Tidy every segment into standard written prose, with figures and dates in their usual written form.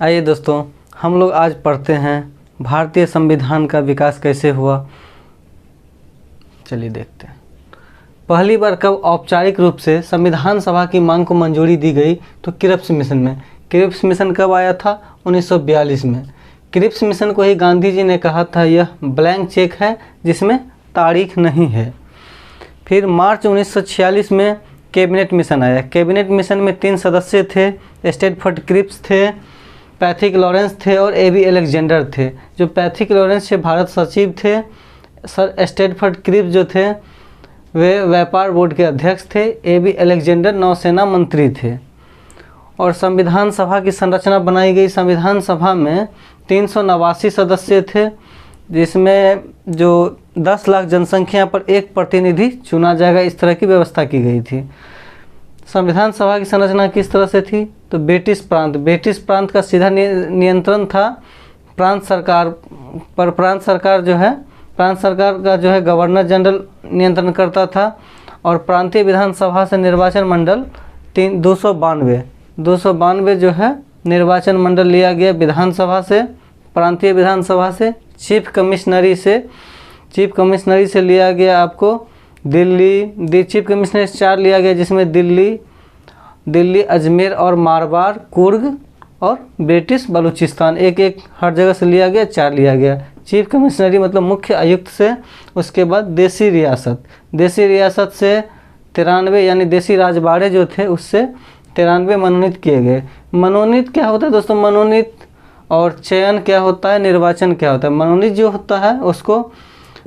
आइए दोस्तों, हम लोग आज पढ़ते हैं भारतीय संविधान का विकास कैसे हुआ। चलिए देखते हैं। पहली बार कब औपचारिक रूप से संविधान सभा की मांग को मंजूरी दी गई, तो क्रिप्स मिशन में। क्रिप्स मिशन कब आया था? 1942 में। क्रिप्स मिशन को ही गांधी जी ने कहा था यह ब्लैंक चेक है जिसमें तारीख नहीं है। फिर मार्च 1946 में कैबिनेट मिशन आया। कैबिनेट मिशन में 3 सदस्य थे, स्टैनफोर्ड क्रिप्स थे, पैथिक लॉरेंस थे और ए.बी. अलेक्जेंडर थे। जो पैथिक लॉरेंस से भारत सचिव थे, सर स्टैनफोर्ड क्रिप्स जो थे वे व्यापार बोर्ड के अध्यक्ष थे, ए.बी. अलेक्जेंडर नौसेना मंत्री थे। और संविधान सभा की संरचना बनाई गई। संविधान सभा में 389 सदस्य थे, जिसमें जो 10 लाख जनसंख्या पर एक प्रतिनिधि चुना जाएगा, इस तरह की व्यवस्था की गई थी। संविधान सभा की संरचना किस तरह से थी? तो ब्रिटिश प्रांत का सीधा नियंत्रण था प्रांत सरकार पर। प्रांत सरकार का जो है गवर्नर जनरल नियंत्रण करता था। और प्रांतीय विधानसभा से निर्वाचन मंडल 292 जो है निर्वाचन मंडल लिया गया विधानसभा से, प्रांतीय विधानसभा से। चीफ कमिश्नरी से लिया गया आपको दिल्ली। चीफ कमिश्नरी 4 लिया गया, जिसमें दिल्ली, अजमेर और मारवाड़, कुर्ग और ब्रिटिश बलूचिस्तान, एक हर जगह से लिया गया, 4 लिया गया। चीफ कमिश्नरी मतलब मुख्य आयुक्त से। उसके बाद देसी रियासत से 93 यानी देसी राजवाड़े जो थे उससे 93 मनोनीत किए गए। मनोनीत क्या होता है दोस्तों? मनोनीत और चयन क्या होता है, निर्वाचन क्या होता है? मनोनीत जो होता है उसको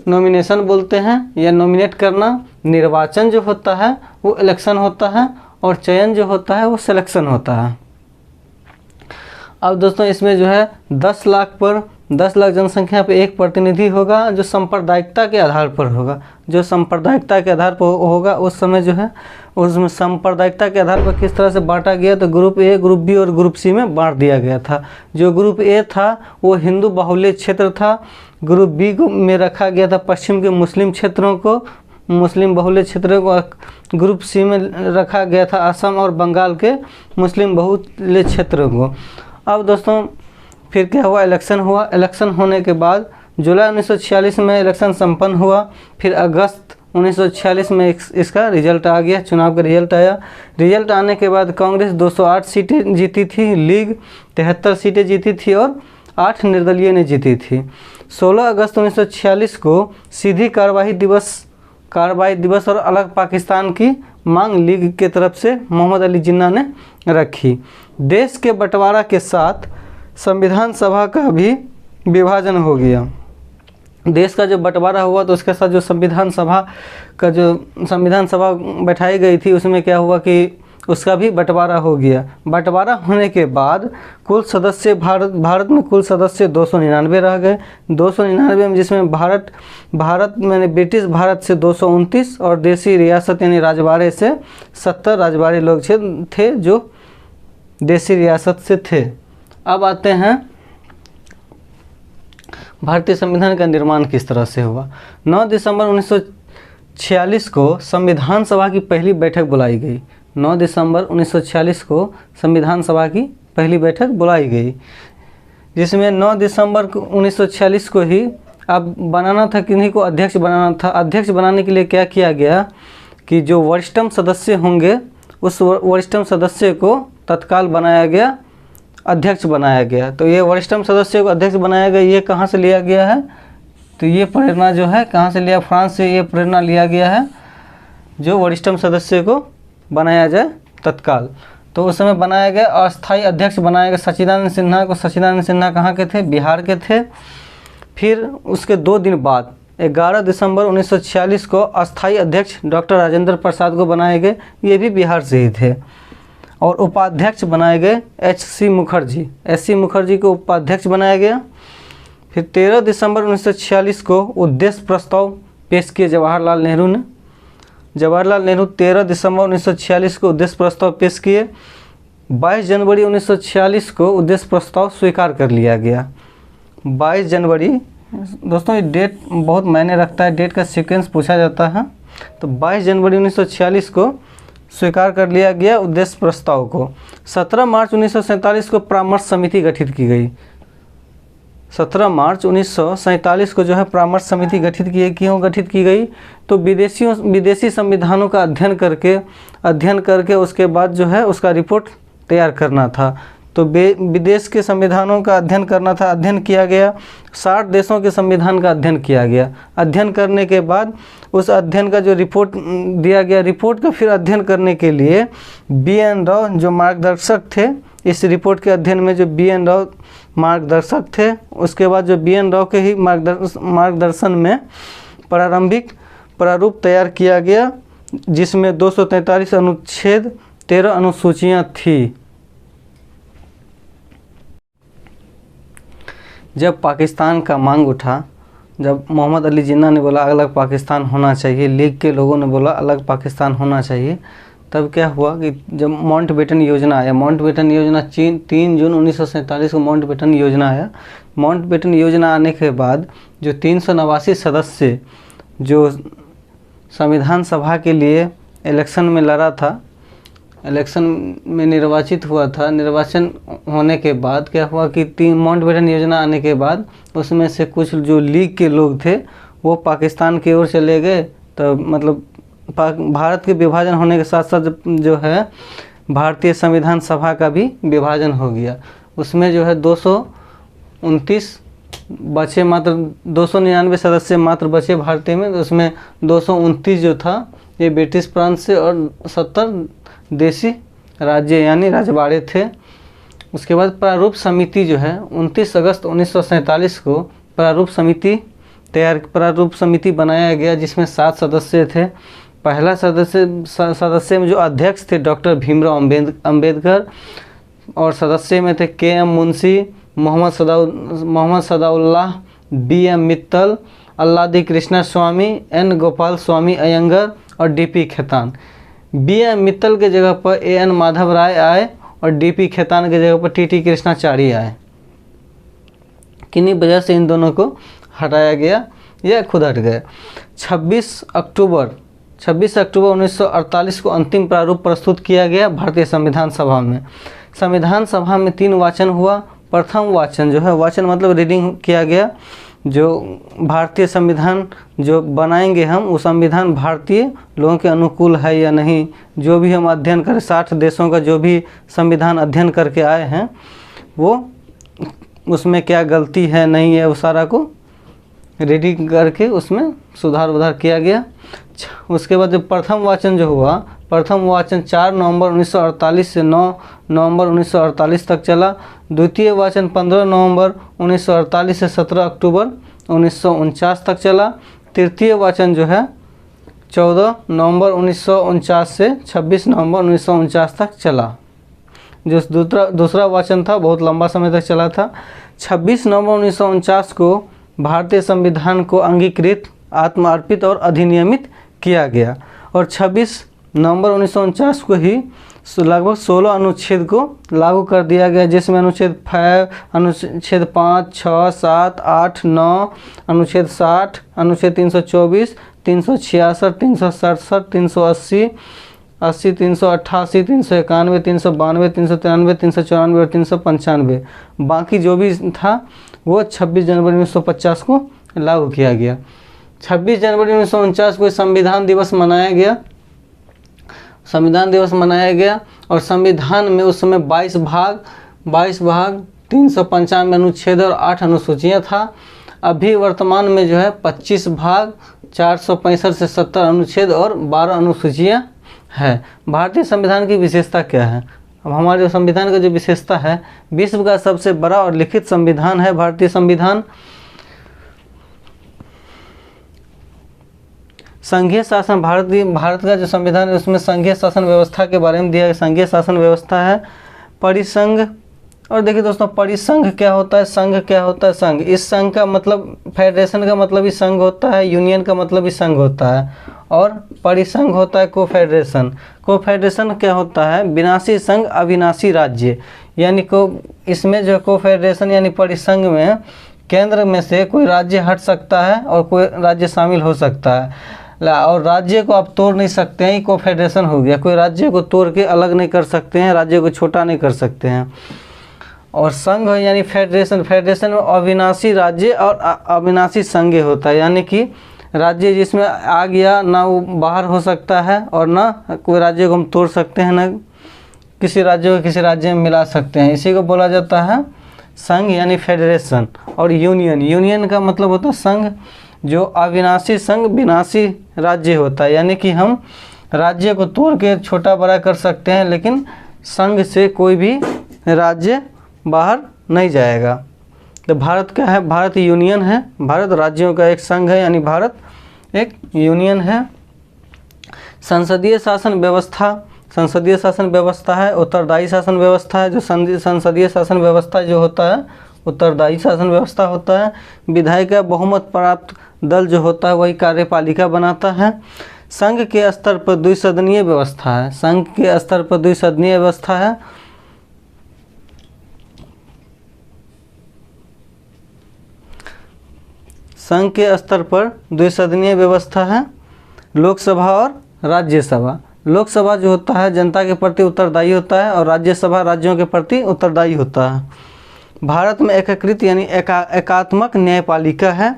नॉमिनेशन बोलते हैं या नॉमिनेट करना। निर्वाचन जो होता है वो इलेक्शन होता है और चयन जो होता है वो सिलेक्शन होता है। अब दोस्तों इसमें जो है 10 लाख जनसंख्या पर एक प्रतिनिधि होगा, जो सांप्रदायिकता के आधार पर होगा। उस समय जो है उसमें सांप्रदायिकता के आधार पर किस तरह से बांटा गया, तो ग्रुप ए, ग्रुप बी और ग्रुप सी में बांट दिया गया था। जो ग्रुप ए था वो हिंदू बाहुल्य क्षेत्र था। ग्रुप बी में रखा गया था पश्चिम के मुस्लिम क्षेत्रों को, मुस्लिम बहुल्य क्षेत्रों को। ग्रुप सी में रखा गया था असम और बंगाल के मुस्लिम बहुल्य क्षेत्रों को। अब दोस्तों फिर क्या हुआ? इलेक्शन हुआ। इलेक्शन होने के बाद जुलाई 1946 में इलेक्शन संपन्न हुआ। फिर अगस्त 1946 में इसका रिजल्ट आ गया, चुनाव का रिजल्ट आया। रिजल्ट आने के बाद कांग्रेस 208 सीटें जीती थी, लीग 73 सीटें जीती थी और 8 निर्दलीय ने जीती थी। 16 अगस्त 1946 को सीधी कार्रवाई दिवस और अलग पाकिस्तान की मांग लीग के तरफ से मोहम्मद अली जिन्ना ने रखी। देश के बंटवारा के साथ संविधान सभा का भी विभाजन हो गया। देश का जो बंटवारा हुआ तो उसके साथ जो संविधान सभा बैठाई गई थी उसमें क्या हुआ कि उसका भी बंटवारा हो गया। बंटवारा होने के बाद कुल सदस्य भारत में कुल सदस्य 299 रह गए। 299 में जिसमें भारत में ब्रिटिश भारत से 229 और देसी रियासत यानी राजवाड़े से 70 राजवाड़े लोग थे जो देसी रियासत से थे। अब आते हैं भारतीय संविधान का निर्माण किस तरह से हुआ। 9 दिसंबर 1946 को संविधान सभा की पहली बैठक बुलाई गई। 9 दिसंबर 1946 को संविधान सभा की पहली बैठक बुलाई गई, जिसमें 9 दिसंबर 1946 को ही अब बनाना था, किन्हीं को अध्यक्ष बनाना था। अध्यक्ष बनाने के लिए क्या किया गया कि जो वरिष्ठतम सदस्य होंगे उस वरिष्ठतम सदस्य को तत्काल अध्यक्ष बनाया गया। तो ये वरिष्ठतम सदस्य को अध्यक्ष बनाया गया। ये कहाँ से लिया गया है? तो ये प्रेरणा जो है कहाँ से लिया? फ्रांस से ये प्रेरणा लिया गया है, जो वरिष्ठतम सदस्य को बनाया जाए तत्काल। तो उस समय बनाया गया। अस्थायी अध्यक्ष बनाया गया सच्चिदानंद सिन्हा को। सच्चिदानंद सिन्हा कहाँ के थे? बिहार के थे। फिर उसके 2 दिन बाद 11 दिसंबर 1946 को अस्थायी अध्यक्ष डॉक्टर राजेंद्र प्रसाद को बनाए गए, ये भी बिहार से ही थे। और उपाध्यक्ष बनाए गए एस.सी. मुखर्जी को उपाध्यक्ष बनाया गया। फिर 13 दिसंबर 1946 को उद्देश्य प्रस्ताव पेश किए जवाहरलाल नेहरू ने। 13 दिसंबर 1946 को उद्देश्य प्रस्ताव पेश किए। 22 जनवरी 1946 को उद्देश्य प्रस्ताव स्वीकार कर लिया गया। 22 जनवरी दोस्तों, ये डेट बहुत मायने रखता है, डेट का सीक्वेंस पूछा जाता है। तो 22 जनवरी 1946 को स्वीकार कर लिया गया उद्देश्य प्रस्ताव को। 17 मार्च 1947 को परामर्श समिति गठित की गई। 17 मार्च 1947 को जो है परामर्श समिति गठित की गई तो विदेशी संविधानों का अध्ययन करके उसके बाद जो है उसका रिपोर्ट तैयार करना था। तो विदेश के संविधानों का अध्ययन करना था, अध्ययन किया गया। 60 देशों के संविधान का अध्ययन किया गया। अध्ययन करने के बाद उस अध्ययन का जो रिपोर्ट दिया गया, रिपोर्ट का फिर अध्ययन करने के लिए B.N. राव जो मार्गदर्शक थे, इस रिपोर्ट के अध्ययन में जो B.N. राव मार्गदर्शक थे, उसके बाद जो B.N. राव के ही मार्गदर्शन में प्रारंभिक प्रारूप तैयार किया गया, जिसमें 243 अनुच्छेद 13 अनुसूचियाँ थी। जब पाकिस्तान का मांग उठा, जब मोहम्मद अली जिन्ना ने बोला अलग पाकिस्तान होना चाहिए, लीग के लोगों ने बोला अलग पाकिस्तान होना चाहिए, तब क्या हुआ कि जब माउंटबेटन योजना आया, माउंटबेटन योजना 3 जून 1947 को माउंटबेटन योजना आया। माउंटबेटन योजना आने के बाद जो 389 सदस्य जो संविधान सभा के लिए इलेक्शन में लड़ा था, इलेक्शन में निर्वाचित हुआ था, निर्वाचन होने के बाद क्या हुआ कि माउंटबेटन योजना आने के बाद उसमें से कुछ जो लीग के लोग थे वो पाकिस्तान की ओर चले गए। तो मतलब भारत के विभाजन होने के साथ साथ जो है भारतीय संविधान सभा का भी विभाजन हो गया। उसमें जो है 229 बचे, मात्र 299 सदस्य मात्र बचे भारतीय में। तो उसमें 229 जो था ये ब्रिटिश प्रांत से और 70 देसी राज्य यानी रजवाड़े थे। उसके बाद प्रारूप समिति जो है 29 अगस्त 1947 को प्रारूप समिति बनाया गया, जिसमें 7 सदस्य थे। पहला सदस्य में जो अध्यक्ष थे डॉक्टर भीमराव अंबेडकर, और सदस्य में थे K.M. मुंशी, मोहम्मद सदाउल्लाह, B.M. मित्तल, अल्लादी कृष्णा स्वामी, N. गोपाल स्वामी अयंगर और D.P. खेतान। B.M. मित्तल के जगह पर A.N. माधव राय आए और D.P. खेतान के जगह पर T.T. कृष्णाचारी आए। किन्हीं वजह से इन दोनों को हटाया गया या खुद हट गए। 26 अक्टूबर 1948 को अंतिम प्रारूप प्रस्तुत किया गया भारतीय संविधान सभा में। संविधान सभा में 3 वाचन हुआ। प्रथम वाचन जो है, वाचन मतलब रीडिंग किया गया, जो भारतीय संविधान जो बनाएंगे हम, वो संविधान भारतीय लोगों के अनुकूल है या नहीं, जो भी हम अध्ययन करें, 60 देशों का जो भी संविधान अध्ययन करके आए हैं वो उसमें क्या गलती है नहीं है, वो सारा को रीडिंग करके उसमें सुधार उधार किया गया। उसके बाद जो प्रथम वाचन जो हुआ, प्रथम वाचन 4 नवंबर 1948 से 9 नवंबर 1948 तक चला। द्वितीय वाचन 15 नवंबर 1948 से 17 अक्टूबर 1949 तक चला। तृतीय वाचन जो है 14 नवंबर 1949 से 26 नवंबर 1949 तक चला। जो दूसरा वाचन था बहुत लंबा समय तक चला था। 26 नवंबर 1949 को भारतीय संविधान को अंगीकृत, आत्मार्पित और अधिनियमित किया गया, और 26 नवंबर 1949 को ही लगभग 16 अनुच्छेद को लागू कर दिया गया, जिसमें अनुच्छेद 5, अनुच्छेद 5, 6, 7, 8, 9, अनुच्छेद 60, अनुच्छेद 324, 366, 367, 380, 388, 391, 392, 393, 394 और 395, बाकी जो भी था वो 26 जनवरी 1950 को लागू किया गया। 26 जनवरी 1949 को संविधान दिवस मनाया गया। संविधान दिवस मनाया गया और संविधान में उस समय 22 भाग 395 अनुच्छेद और 8 अनुसूचियाँ था। अभी वर्तमान में जो है 25 भाग 465 से 70 अनुच्छेद और 12 अनुसूचियाँ है। भारतीय संविधान की विशेषता क्या है? अब हमारे संविधान का जो विशेषता है, विश्व का सबसे बड़ा और लिखित संविधान है भारतीय संविधान। संघीय शासन, भारत का जो संविधान है उसमें संघीय शासन व्यवस्था के बारे में दिया गया। संघीय शासन व्यवस्था है परिसंघ। और देखिए दोस्तों, परिसंघ क्या होता है, संघ क्या होता है? संघ, इस संघ का मतलब फेडरेशन का मतलब ही संघ होता है, यूनियन का मतलब ही संघ होता है, और परिसंघ होता है कोफेडरेशन। कोफेडरेशन क्या होता है? विनाशी संघ अविनाशी राज्य, यानी को इसमें जो कोफेडरेशन यानी परिसंघ में केंद्र में से कोई राज्य हट सकता है और कोई राज्य शामिल हो सकता है। और राज्य को आप तोड़ नहीं सकते हैं, को फेडरेशन हो गया। कोई राज्य को तोड़ के अलग नहीं कर सकते हैं, राज्य को छोटा नहीं कर सकते हैं। और संघ यानी फेडरेशन, फेडरेशन में अविनाशी राज्य और अविनाशी संघ होता है, यानी कि राज्य जिसमें आ गया ना वो बाहर हो सकता है और ना कोई राज्य को हम तोड़ सकते हैं, ना किसी राज्य को किसी राज्य में मिला सकते हैं। इसी को बोला जाता है संघ यानी फेडरेशन। और यूनियन, यूनियन का मतलब होता है संघ, जो अविनाशी संघ विनाशी राज्य होता है, यानी कि हम राज्य को तोड़ के छोटा बड़ा कर सकते हैं लेकिन संघ से कोई भी राज्य बाहर नहीं जाएगा। तो भारत क्या है? भारत यूनियन है, भारत राज्यों का एक संघ है, यानी भारत एक यूनियन है। संसदीय शासन व्यवस्था, संसदीय शासन व्यवस्था है, उत्तरदायी शासन व्यवस्था है। जो संसदीय शासन व्यवस्था जो होता है उत्तरदायी शासन व्यवस्था होता है। विधायी का बहुमत प्राप्त दल जो होता है वही कार्यपालिका बनाता है। संघ के स्तर पर द्विसदनीय व्यवस्था है, संघ के स्तर पर द्विसदनीय व्यवस्था है। संघ के स्तर पर द्विसदनीय व्यवस्था है। लोकसभा और राज्यसभा, लोकसभा जो होता है जनता के प्रति उत्तरदायी होता है और राज्यसभा राज्यों के प्रति उत्तरदायी होता है। भारत में एकीकृत यानी एकात्मक न्यायपालिका है,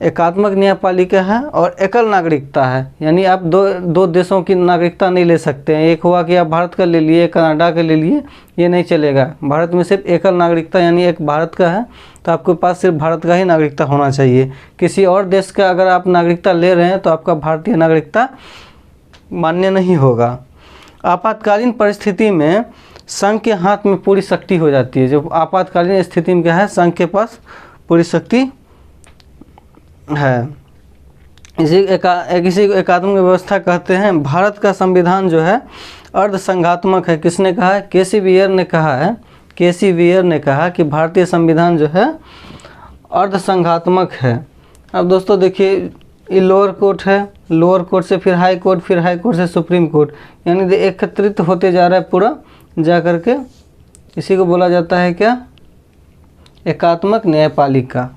एकात्मक न्यायपालिका है। और एकल नागरिकता है, यानी आप दो देशों की नागरिकता नहीं ले सकते हैं। एक हुआ कि आप भारत का ले लिए, कनाडा का ले लिए, ये नहीं चलेगा। भारत में सिर्फ एकल नागरिकता यानी एक भारत का है तो आपके पास सिर्फ भारत का ही नागरिकता होना चाहिए। किसी और देश का अगर आप नागरिकता ले रहे हैं तो आपका भारतीय नागरिकता मान्य नहीं होगा। आपातकालीन परिस्थिति में संघ के हाथ में पूरी शक्ति हो जाती है। जो आपातकालीन स्थिति में क्या है, संघ के पास पूरी शक्ति है। इसी को एकात्मक व्यवस्था कहते हैं। भारत का संविधान जो है अर्ध संघात्मक है। किसने कहा है? केसी वियर ने कहा है, केसी वियर ने कहा कि भारतीय संविधान जो है अर्ध संघात्मक है। अब दोस्तों देखिए, ये लोअर कोर्ट है, लोअर कोर्ट से फिर हाई कोर्ट, फिर हाई कोर्ट से सुप्रीम कोर्ट, यानी एकत्रित होते जा रहा है पूरा जा करके। इसी को बोला जाता है क्या? एकात्मक न्यायपालिका।